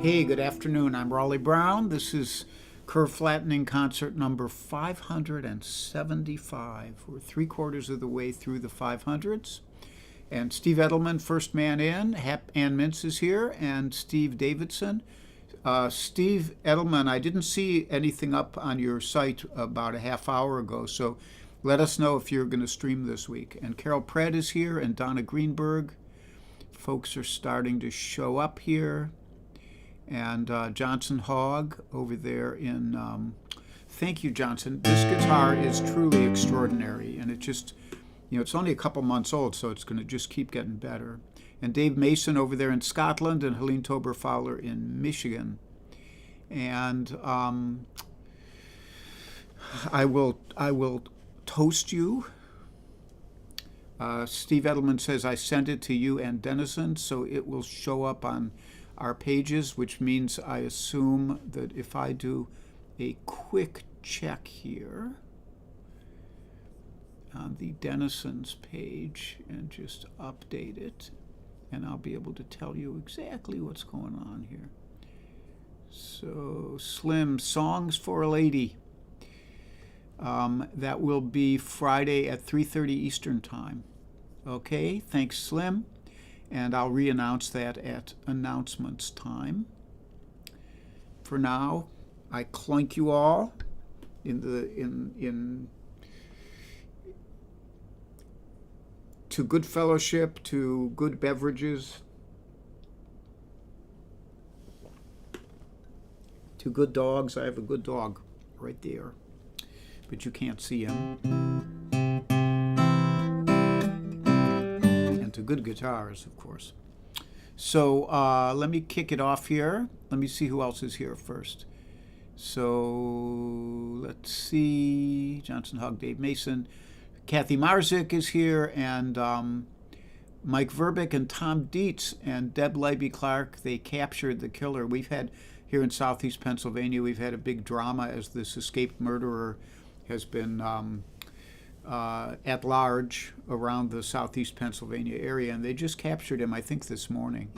Hey, good afternoon. I'm Raleigh Brown. This is Curve Flattening Concert number 575. We're three-quarters of the way through the 500s. And Steve Edelman, first man in. Ann Mintz is here, and Steve Davidson. Steve Edelman, I didn't see anything up on your site about a half hour ago, so let us know if you're going to stream this week. And Carol Pratt is here, and Donna Greenberg. Folks are starting to show up here. And Johnson Hogg over there in, thank you, Johnson. This guitar is truly extraordinary, and it just, it's only a couple months old, so it's going to just keep getting better. And Dave Mason over there in Scotland, and Helene Tober Fowler in Michigan. And I will toast you. Steve Edelman says I send it to you and Dennison, so it will show up on our pages, which means I assume that if I do a quick check here on the Dennison's page and just update it, and I'll be able to tell you exactly what's going on here. So Slim, Songs for a Lady. That will be Friday at 3:30 Eastern Time. Okay, thanks, Slim. And I'll re-announce that at announcements time. For now, I clunk you all to good fellowship, to good beverages, to good dogs. I have a good dog right there, but you can't see him. To good guitars, of course. So let me kick it off here. Let me see who else is here first. So let's see. Johnson Hogg, Dave Mason. Kathy Marzik is here, and Mike Verbeek and Tom Dietz and Deb Leiby Clark. They captured the killer. We've had here in Southeast Pennsylvania, we've had a big drama as this escaped murderer has been at large around the Southeast Pennsylvania area, and they just captured him, I think, this morning.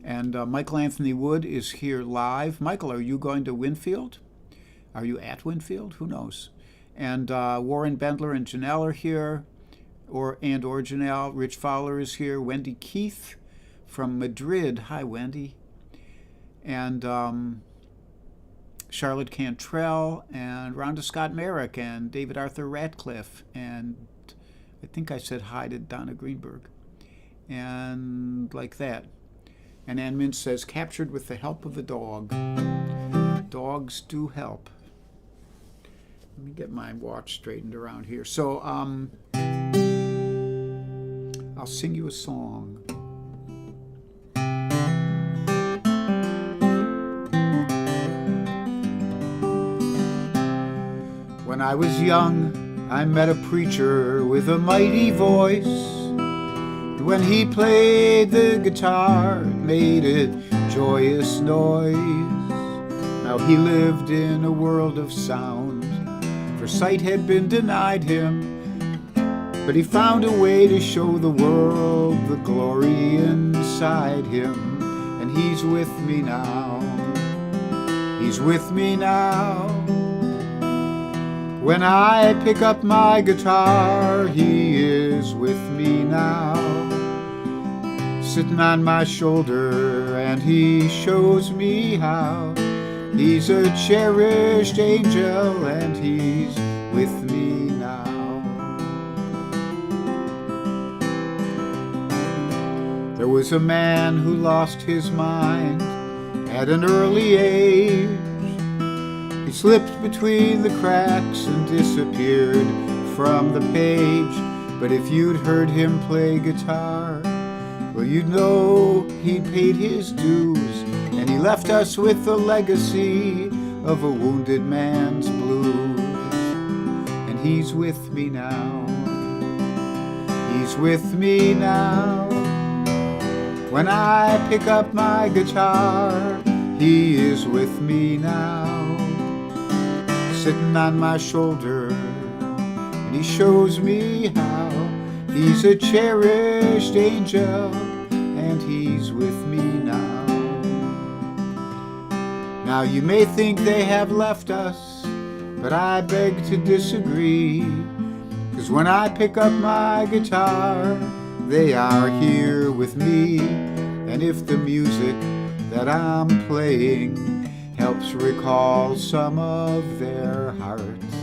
And Michael Anthony Wood is here live. Michael, are you going to Winfield? Are you at Winfield? Who knows? And Warren Bendler and Janelle are here, or Janelle. Rich Fowler is here. Wendy Keith from Madrid. Hi, Wendy. And Charlotte Cantrell and Rhonda Scott Merrick and David Arthur Ratcliffe, and I think I said hi to Donna Greenberg, and like that. And Ann Mintz says, captured with the help of a dog. Dogs do help. Let me get my watch straightened around here. So I'll sing you a song. When I was young, I met a preacher with a mighty voice. And when he played the guitar, it made a joyous noise. Now he lived in a world of sound, for sight had been denied him. But he found a way to show the world the glory inside him. And he's with me now. He's with me now. When I pick up my guitar, he is with me now. Sitting on my shoulder, and he shows me how. He's a cherished angel, and he's with me now. There was a man who lost his mind at an early age. He slipped between the cracks and disappeared from the page. But if you'd heard him play guitar, well, you'd know he'd paid his dues, and he left us with the legacy of a wounded man's blues. And he's with me now. He's with me now. When I pick up my guitar, he is with me now. Sitting on my shoulder, and he shows me how. He's a cherished angel, and he's with me now. Now you may think they have left us, but I beg to disagree, 'cause when I pick up my guitar, they are here with me. And if the music that I'm playing helps recall some of their hearts,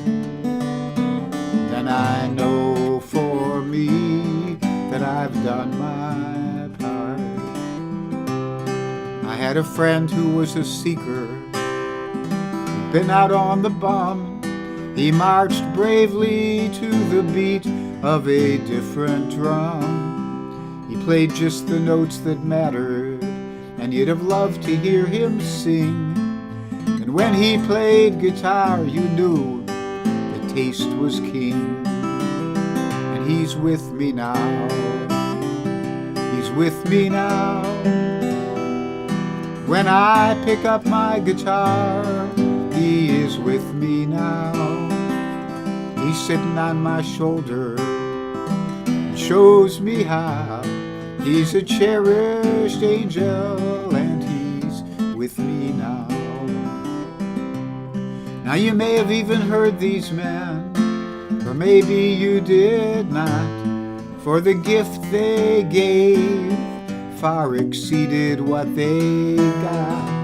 then I know for me that I've done my part. I had a friend who was a seeker, who'd been out on the bum. He marched bravely to the beat of a different drum. He played just the notes that mattered, and you'd have loved to hear him sing. And when he played guitar, you knew the taste was king. And he's with me now. He's with me now. When I pick up my guitar, he is with me now. He's sitting on my shoulder and shows me how. He's a cherished angel, and he's with me now. Now you may have even heard these men, or maybe you did not, for the gift they gave far exceeded what they got.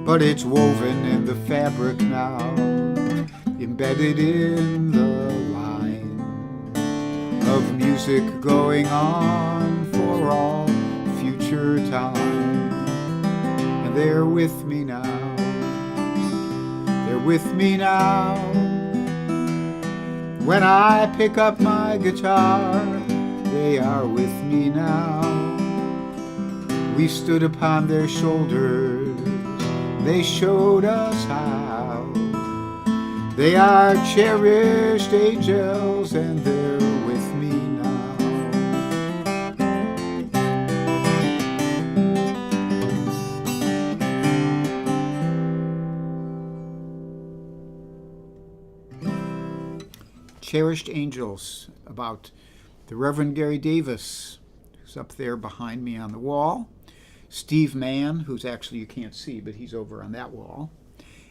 But it's woven in the fabric now, embedded in the line of music going on for all future time. And they're with me now. They're with me now. When I pick up my guitar, they are with me now. We stood upon their shoulders, they showed us how. They are cherished angels, and they're with me now. Cherished Angels, about the Reverend Gary Davis, who's up there behind me on the wall. Steve Mann, who's actually you can't see, but he's over on that wall.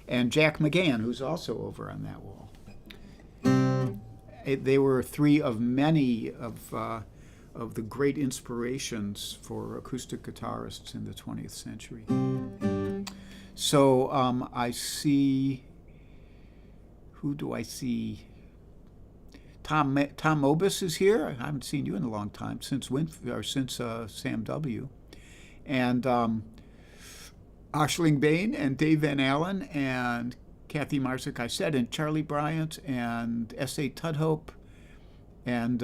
And Jack McGann, who's also over on that wall. They were three of many of the great inspirations for acoustic guitarists in the 20th century. So I see, who do I see? Tom Mobus is here. I haven't seen you in a long time, since Sam W. And Aisling Bain and Dave Van Allen and Kathy Marzik, I said, and Charlie Bryant and S.A. Tudhope and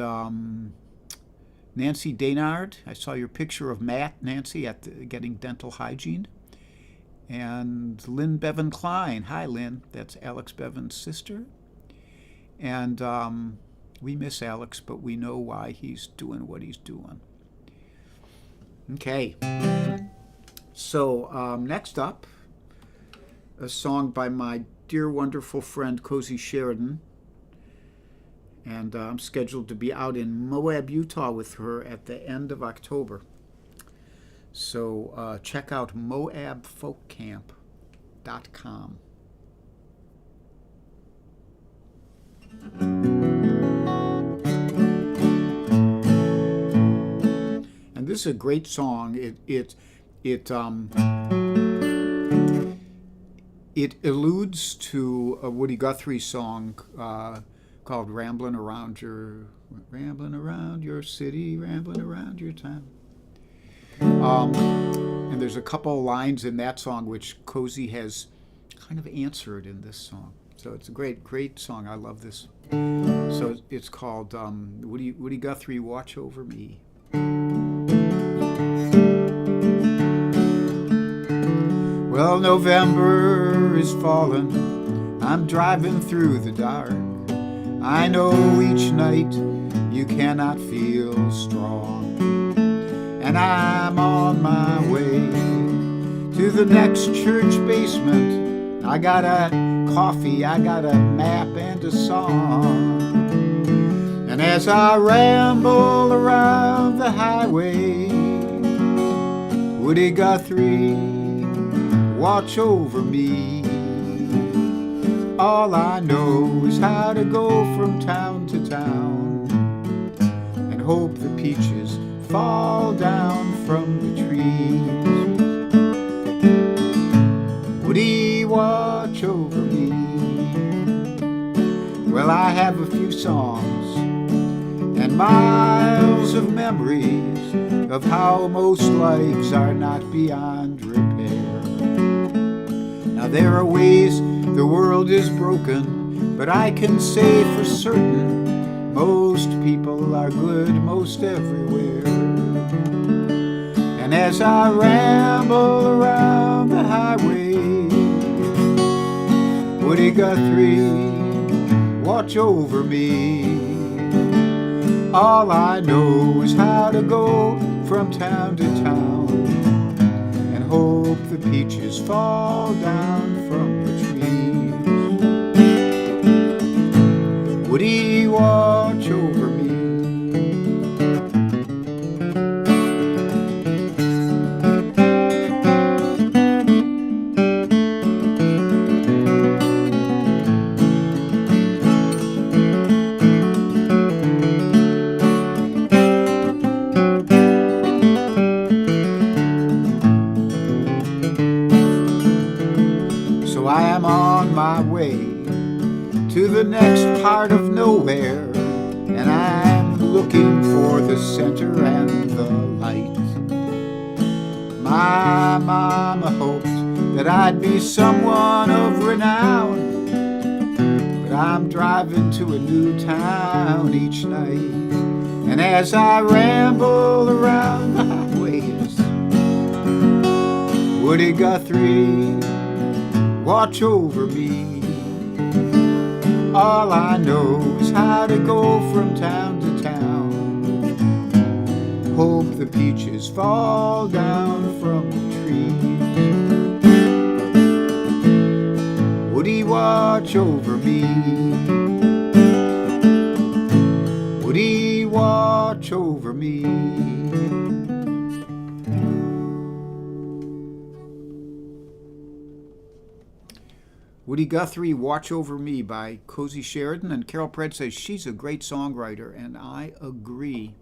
Nancy Daynard. I saw your picture of Nancy, getting dental hygiene. And Lynn Bevan Klein. Hi, Lynn. That's Alex Bevan's sister. And we miss Alex, but we know why he's doing what he's doing. Okay. So next up, a song by my dear, wonderful friend Cozy Sheridan. And I'm scheduled to be out in Moab, Utah with her at the end of October. So check out moabfolkcamp.com. And this is a great song. It alludes to a Woody Guthrie song called "Ramblin' Around Your City, Ramblin' Around Your Town." And there's a couple lines in that song which Cozy has kind of answered in this song. So it's a great, great song. I love this. So it's called Woody Guthrie, Watch Over Me. Well, November is falling, I'm driving through the dark. I know each night you cannot feel strong, and I'm on my way to the next church basement. I got a coffee, I got a map and a song, and as I ramble around the highway, Woody Guthrie, watch over me. All I know is how to go from town to town and hope the peaches fall down from the trees. Woody, watch over me. Well, I have a few songs and miles of memories of how most lives are not beyond repair. Now there are ways the world is broken, but I can say for certain most people are good most everywhere. And as I ramble around the highway, Woody Guthrie, watch over me. All I know is how to go from town to town and hope the peaches fall down from the trees. Woody, watch over me. I am on my way to the next part of nowhere, and I'm looking for the center and the light. My mama hoped that I'd be someone of renown, but I'm driving to a new town each night. And as I ramble around the highways, Woody Guthrie, watch over me. All I know is how to go from town to town. Hope the peaches fall down from the trees. Woody, watch over me. Woody, watch over me. Woody Guthrie, Watch Over Me by Cozy Sheridan. And Carol Pred says she's a great songwriter, and I agree.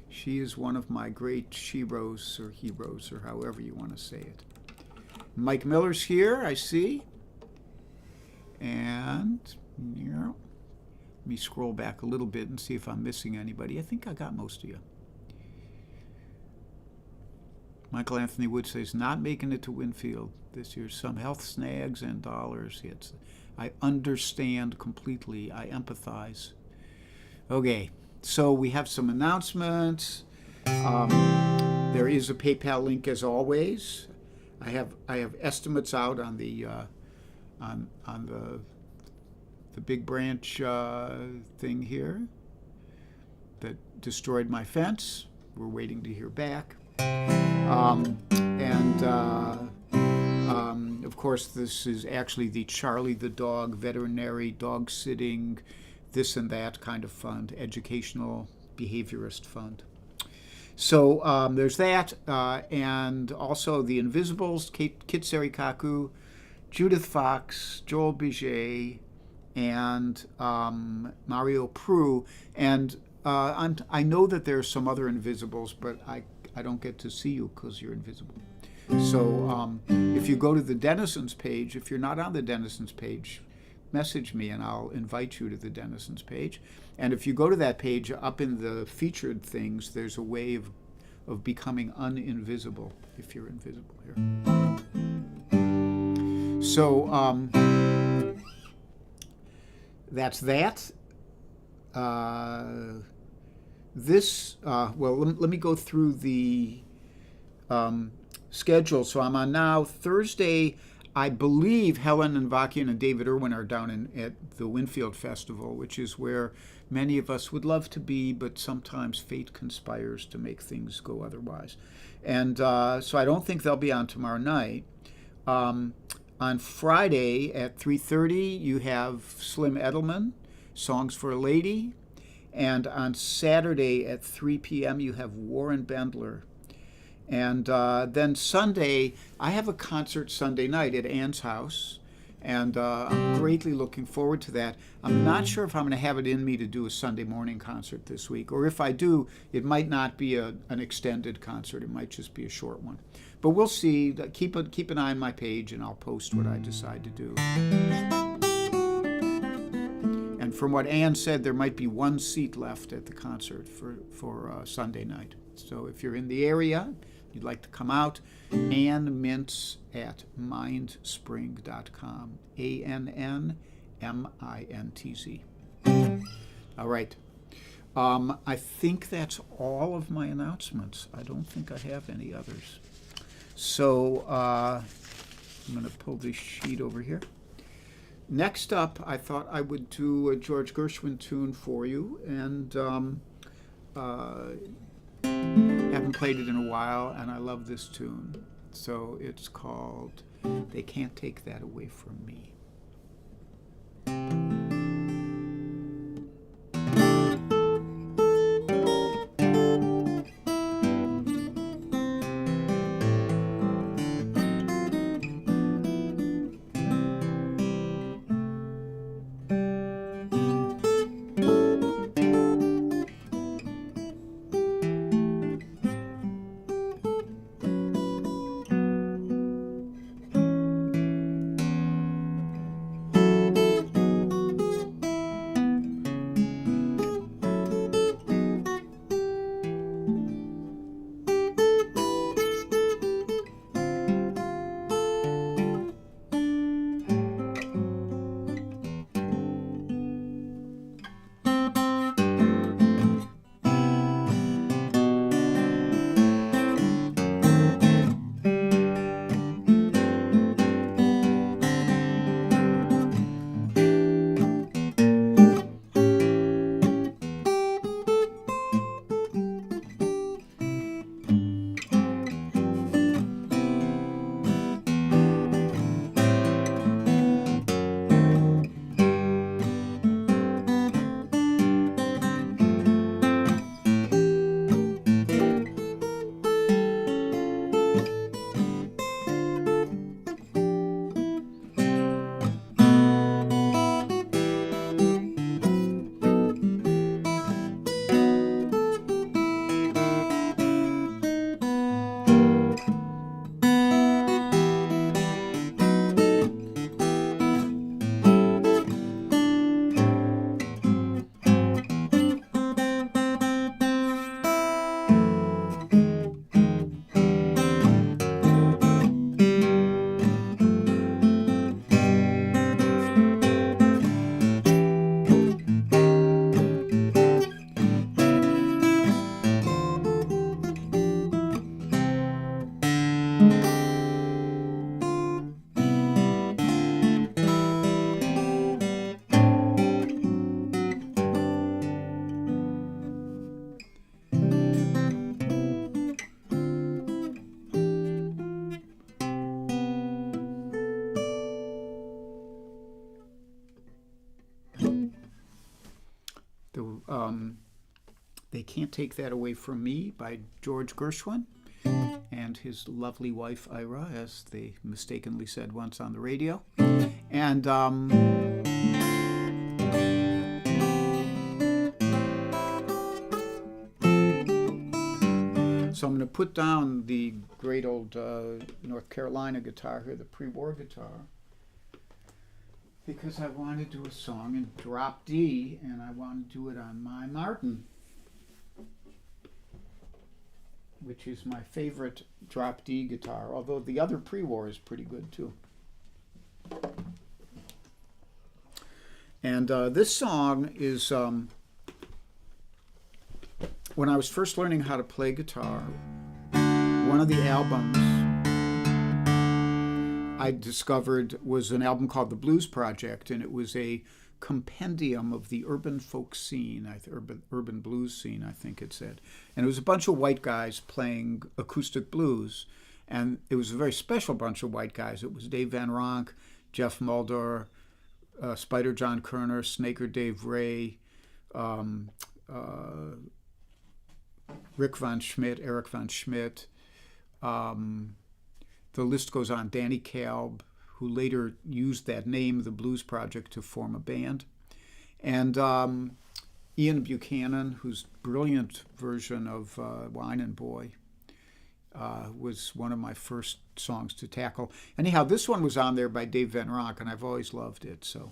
She is one of my great sheroes or heroes, or however you want to say it. Mike Miller's here, I see. And let me scroll back a little bit and see if I'm missing anybody. I think I got most of you. Michael Anthony Wood says, not making it to Winfield this year. Some health snags and dollars. I understand completely. I empathize. Okay, so we have some announcements. There is a PayPal link as always. I have estimates out on the the Big Branch thing here that destroyed my fence. We're waiting to hear back. Of course, this is actually the Charlie the Dog Veterinary Dog Sitting, this and that kind of fund, educational behaviorist fund. So there's that, and also the Invisibles, Kit Serikaku, Judith Fox, Joel Biget, and Mario Prue. And I know that there's some other Invisibles, but I don't get to see you because you're invisible. So if you go to the Denizens page, if you're not on the Denizens page, message me and I'll invite you to the Denizens page. And if you go to that page, up in the featured things, there's a way of becoming uninvisible if you're invisible here. So that's that. Let me go through the schedule. So I'm on now. Thursday, I believe Helen and Vakian and David Irwin are down at the Winfield Festival, which is where many of us would love to be, but sometimes fate conspires to make things go otherwise. And so I don't think they'll be on tomorrow night. On Friday at 3:30, you have Slim Edelman, Songs for a Lady. And on Saturday at 3 p.m., you have Warren Bendler. And then Sunday, I have a concert Sunday night at Ann's house, and I'm greatly looking forward to that. I'm not sure if I'm going to have it in me to do a Sunday morning concert this week, or if I do, it might not be an extended concert. It might just be a short one. But we'll see. Keep an eye on my page, and I'll post what I decide to do. And from what Ann said, there might be one seat left at the concert for Sunday night. So if you're in the area, you'd like to come out, Ann Mintz at mindspring.com. ANNMINTZ. All right. I think that's all of my announcements. I don't think I have any others. So I'm going to pull this sheet over here. Next up, I thought I would do a George Gershwin tune for you, and haven't played it in a while, and I love this tune. So it's called They Can't Take That Away From Me. They Can't Take That Away From Me by George Gershwin and his lovely wife Ira, as they mistakenly said once on the radio. And so I'm going to put down the great old North Carolina guitar here, the pre-war guitar, because I want to do a song in drop D, and I want to do it on my Martin, which is my favorite drop D guitar, although the other pre-war is pretty good too. And this song is, when I was first learning how to play guitar, one of the albums I discovered was an album called The Blues Project, and it was a compendium of the urban folk scene, urban blues scene, I think it said. And it was a bunch of white guys playing acoustic blues, and it was a very special bunch of white guys. It was Dave Van Ronk, Jeff Mulder, Spider John Kerner, Snaker Dave Ray, Rick Von Schmidt, Eric Von Schmidt, The list goes on. Danny Kalb, who later used that name, the Blues Project, to form a band. And Ian Buchanan, whose brilliant version of Whinin' Boy was one of my first songs to tackle. Anyhow, this one was on there by Dave Van Ronk, and I've always loved it, so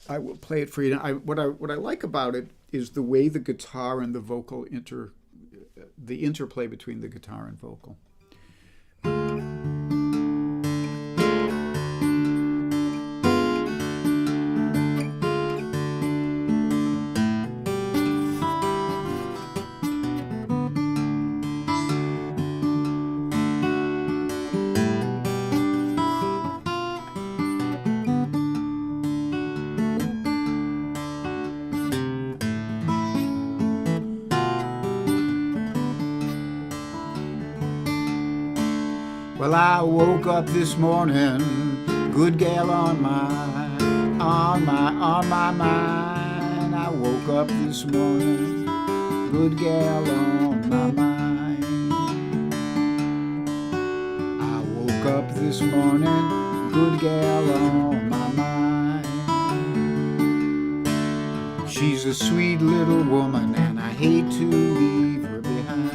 I will play it for you. What I like about it is the way the guitar and the vocal the interplay between the guitar and vocal. Well, I woke up this morning, good gal on my mind. I woke up this morning, good gal on my mind. I woke up this morning, good gal on my mind. She's a sweet little woman, and I hate to leave her behind.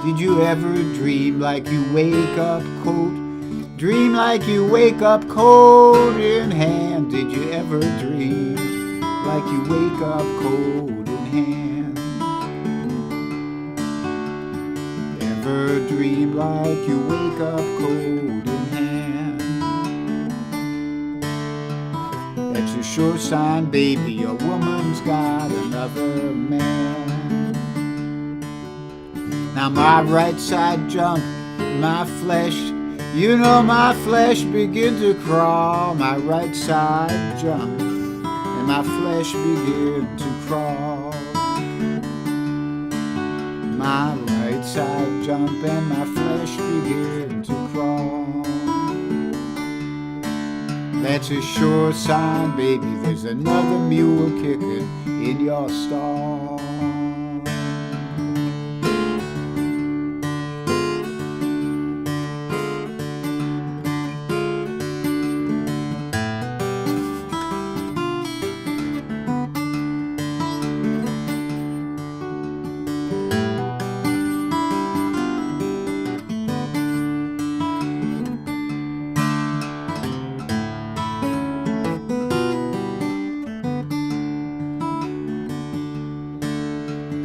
Did you ever dream like you wake up cold? Dream like you wake up cold in hand. Did you ever dream like you wake up cold in hand? Ever dream like you wake up cold in hand? That's a sure sign, baby, a woman's got another man. Now my right side jump, my flesh, you know my flesh begin to crawl. My right side jump, and my flesh begin to crawl. My right side jump, and my flesh begin to crawl. That's a sure sign, baby, there's another mule kicking in your stall.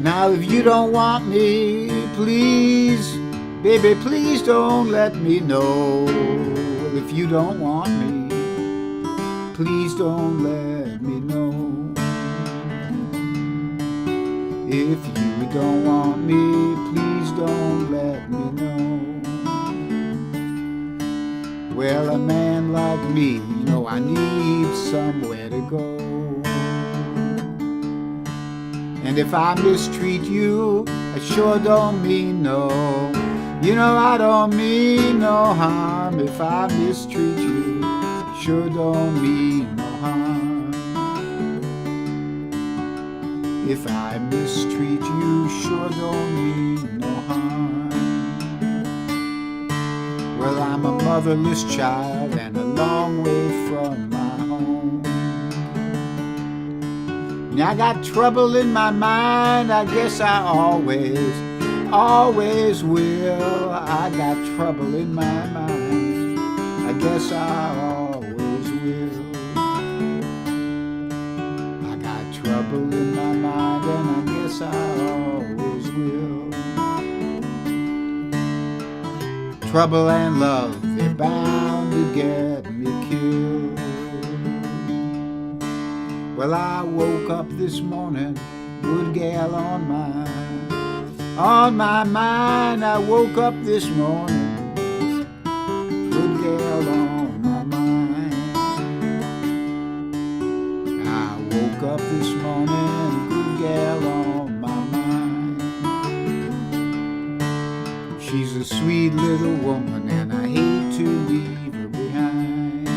Now if you don't want me, please, baby, please don't let me know. If you don't want me, please don't let me know. If you don't want me, please don't let me know. Well, a man like me, you know, I need somewhere to go. And if I mistreat you, I sure don't mean no. You know I don't mean no harm. If I mistreat you, I sure don't mean no harm. If I mistreat you, sure don't mean no harm. Well, I'm a motherless child and a long way from my home. I got trouble in my mind, I guess I always will. I got trouble in my mind, I guess I always will. I got trouble in my mind and I guess I always will. Trouble and love, they're bound to get me killed. Well, I woke up this morning, good gal on my mind. I woke up this morning, good gal on my mind. I woke up this morning, good gal on my mind. She's a sweet little woman and I hate to leave her behind.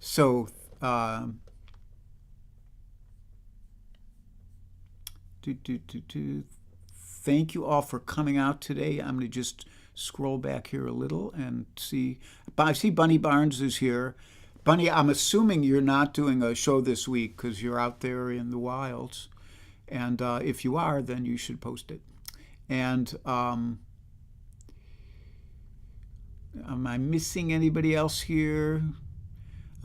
So, thank you all for coming out today. I'm going to just scroll back here a little and see. I see Bunny Barnes is here. Bunny, I'm assuming you're not doing a show this week because you're out there in the wilds. And if you are, then you should post it. And am I missing anybody else here?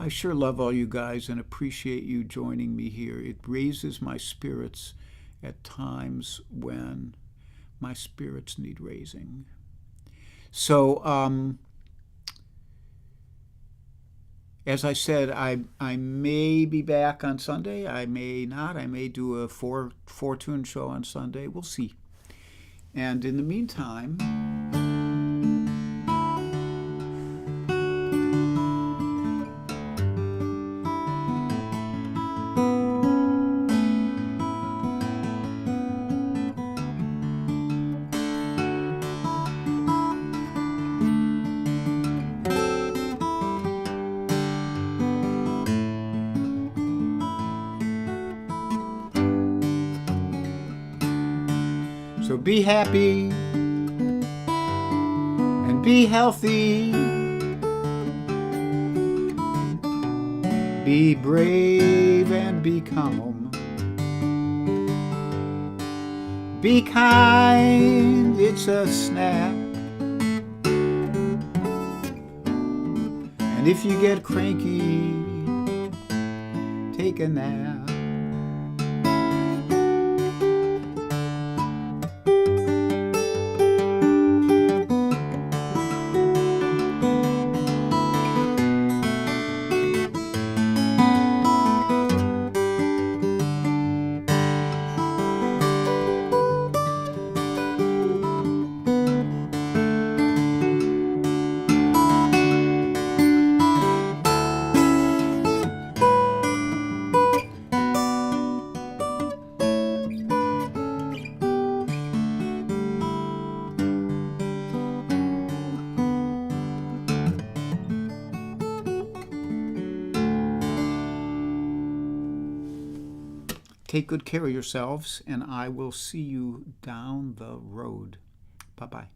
I sure love all you guys and appreciate you joining me here. It raises my spirits at times when my spirits need raising. So, as I said, I may be back on Sunday. I may not. I may do a four-tune show on Sunday. We'll see. And in the meantime, so be happy and be healthy. Be brave and be calm. Be kind, it's a snap. And if you get cranky, take a nap. Take good care of yourselves, and I will see you down the road. Bye-bye.